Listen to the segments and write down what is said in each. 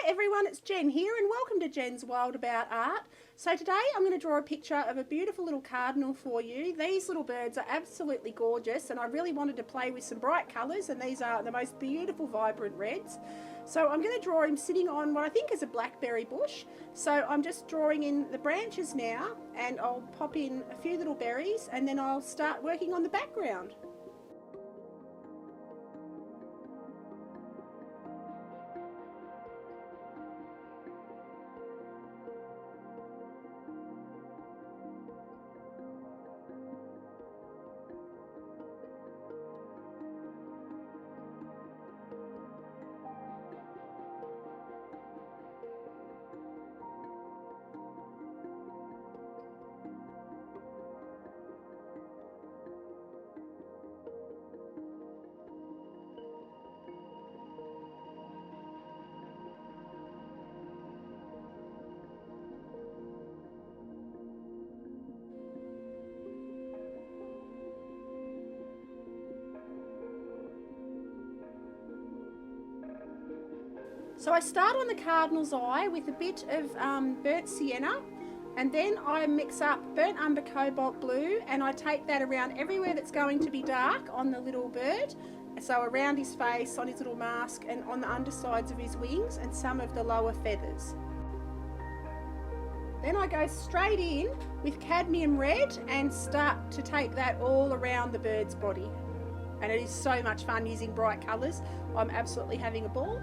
everyone, it's Jen here and welcome to Jen's Wild About Art. So today I'm going to draw a picture of a beautiful little cardinal for you. These little birds are absolutely gorgeous and I really wanted to play with some bright colours, and these are the most beautiful vibrant reds. So I'm going to draw him sitting on what I think is a blackberry bush. So I'm just drawing in the branches now, and I'll pop in a few little berries and then I'll start working on the background. So I start on the cardinal's eye with a bit of burnt sienna, and then I mix up burnt umber cobalt blue and I take that around everywhere that's going to be dark on the little bird. So around his face, on his little mask, and on the undersides of his wings and some of the lower feathers. Then I go straight in with cadmium red and start to take that all around the bird's body. And it is so much fun using bright colours. I'm absolutely having a ball.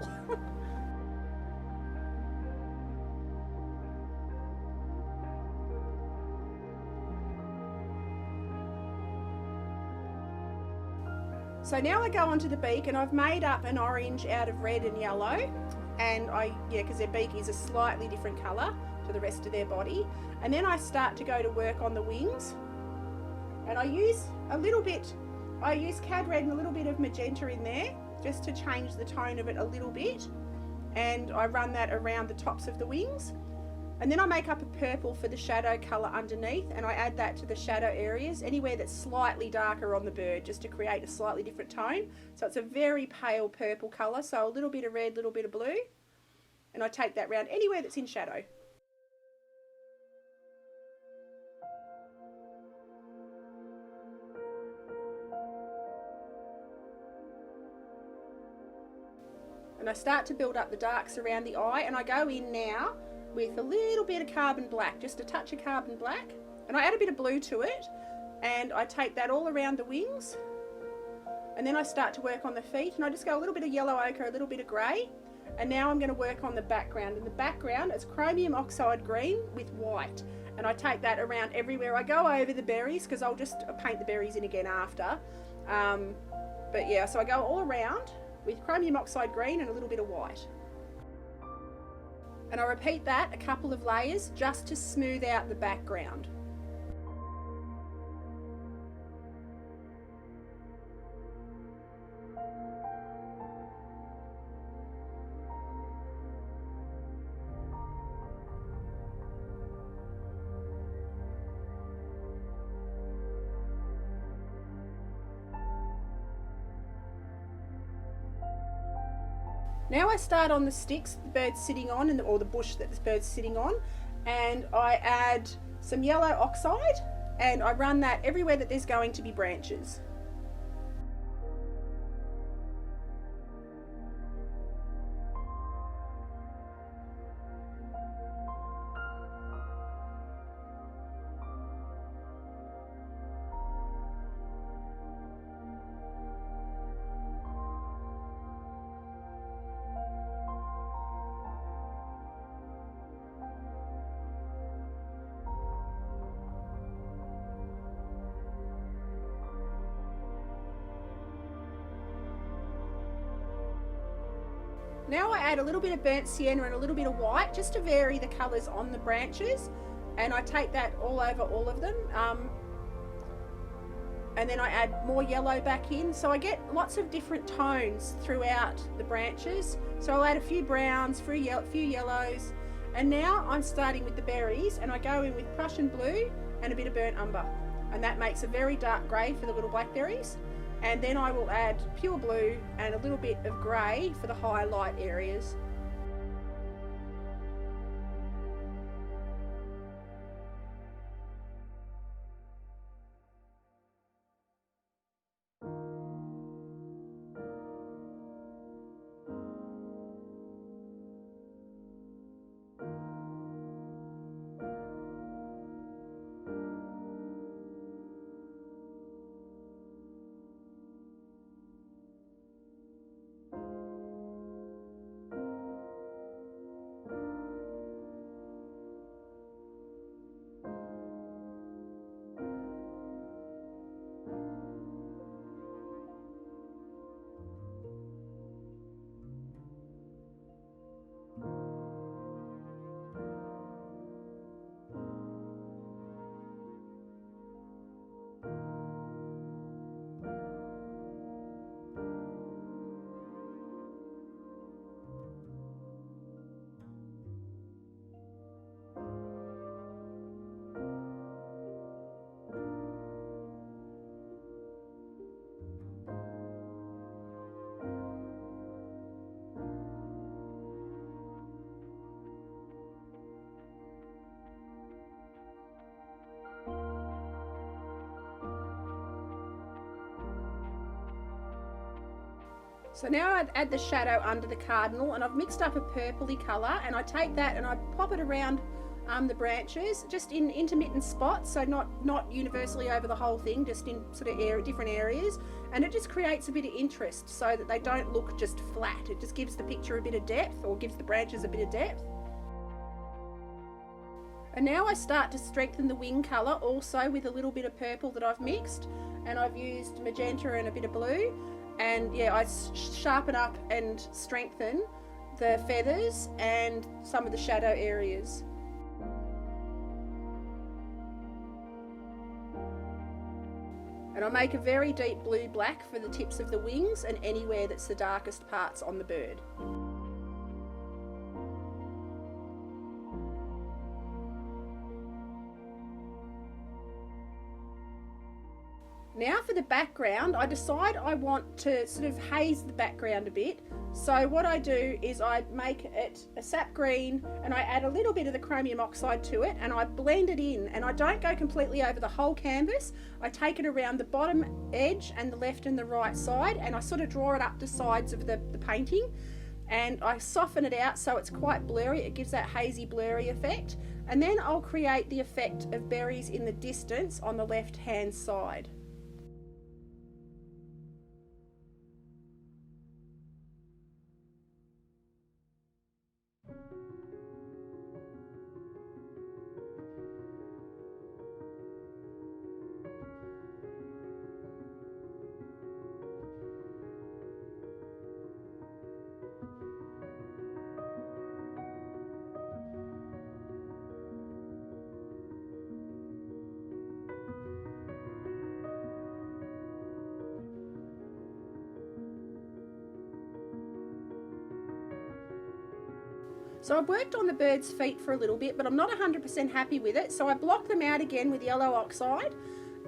So now I go onto the beak, and I've made up an orange out of red and yellow, and because their beak is a slightly different colour to the rest of their body. And then I start to go to work on the wings, and I use cad red and a little bit of magenta in there just to change the tone of it a little bit, and I run that around the tops of the wings. And then I make up a purple for the shadow colour underneath, and I add that to the shadow areas, anywhere that's slightly darker on the bird, just to create a slightly different tone. So it's a very pale purple colour, so a little bit of red, a little bit of blue, and I take that round anywhere that's in shadow. And I start to build up the darks around the eye, and I go in now with a little bit of carbon black, just a touch of carbon black, and I add a bit of blue to it, and I take that all around the wings, and then I start to work on the feet, and I just go a little bit of yellow ochre, a little bit of grey, and now I'm going to work on the background. And the background is chromium oxide green with white, and I take that around everywhere. I go over the berries because I'll just paint the berries in again after, but yeah, so I go all around with chromium oxide green and a little bit of white. And I repeat that a couple of layers just to smooth out the background. Now I start on the sticks the bird's sitting on, or the bush that this bird's sitting on, and I add some yellow oxide and I run that everywhere that there's going to be branches. Now I add a little bit of burnt sienna and a little bit of white just to vary the colours on the branches, and I take that all over all of them, and then I add more yellow back in, so I get lots of different tones throughout the branches. So I'll add a few browns, a few yellows, and now I'm starting with the berries, and I go in with Prussian blue and a bit of burnt umber, and that makes a very dark grey for the little blackberries. And then I will add pure blue and a little bit of grey for the highlight areas. So now I add the shadow under the cardinal, and I've mixed up a purpley colour, and I take that and I pop it around the branches, just in intermittent spots, so not universally over the whole thing, just in sort of different areas, and it just creates a bit of interest so that they don't look just flat. It just gives the picture a bit of depth, or gives the branches a bit of depth. And now I start to strengthen the wing colour also with a little bit of purple that I've mixed, and I've used magenta and a bit of blue, and yeah, I sharpen up and strengthen the feathers and some of the shadow areas. And I make a very deep blue-black for the tips of the wings and anywhere that's the darkest parts on the bird. Now for the background, I decide I want to sort of haze the background a bit. So what I do is I make it a sap green, and I add a little bit of the chromium oxide to it, and I blend it in, and I don't go completely over the whole canvas. I take it around the bottom edge and the left and the right side, and I sort of draw it up the sides of the painting, and I soften it out so it's quite blurry. It gives that hazy blurry effect, and then I'll create the effect of berries in the distance on the left hand side. So I've worked on the bird's feet for a little bit, but I'm not 100% happy with it. So I block them out again with yellow oxide,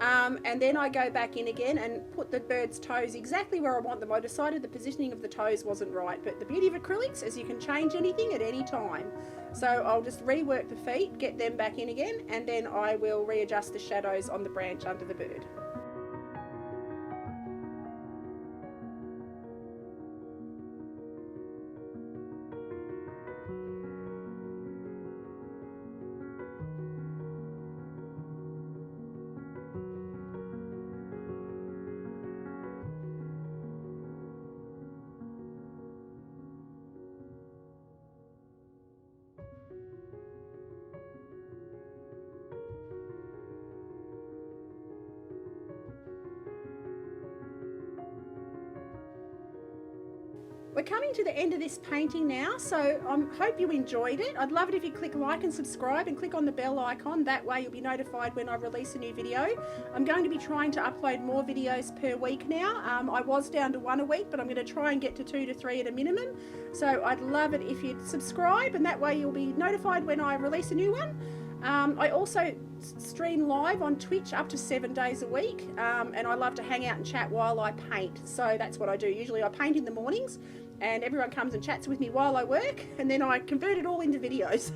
and then I go back in again and put the bird's toes exactly where I want them. I decided the positioning of the toes wasn't right, but the beauty of acrylics is you can change anything at any time. So I'll just rework the feet, get them back in again, and then I will readjust the shadows on the branch under the bird. We're coming to the end of this painting now, so I hope you enjoyed it. I'd love it if you click like and subscribe and click on the bell icon. That way you'll be notified when I release a new video. I'm going to be trying to upload more videos per week now. I was down to 1 a week, but I'm going to try and get to 2 to 3 at a minimum. So I'd love it if you'd subscribe, and that way you'll be notified when I release a new one. I also stream live on Twitch up to 7 days a week, and I love to hang out and chat while I paint. So that's what I do. Usually I paint in the mornings, and everyone comes and chats with me while I work, and then I convert it all into videos.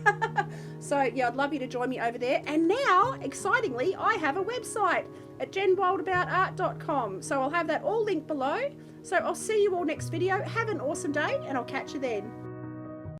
So yeah, I'd love you to join me over there. And now, excitingly, I have a website at jenwildaboutout.com. So I'll have that all linked below. So I'll see you all next video. Have an awesome day, and I'll catch you then.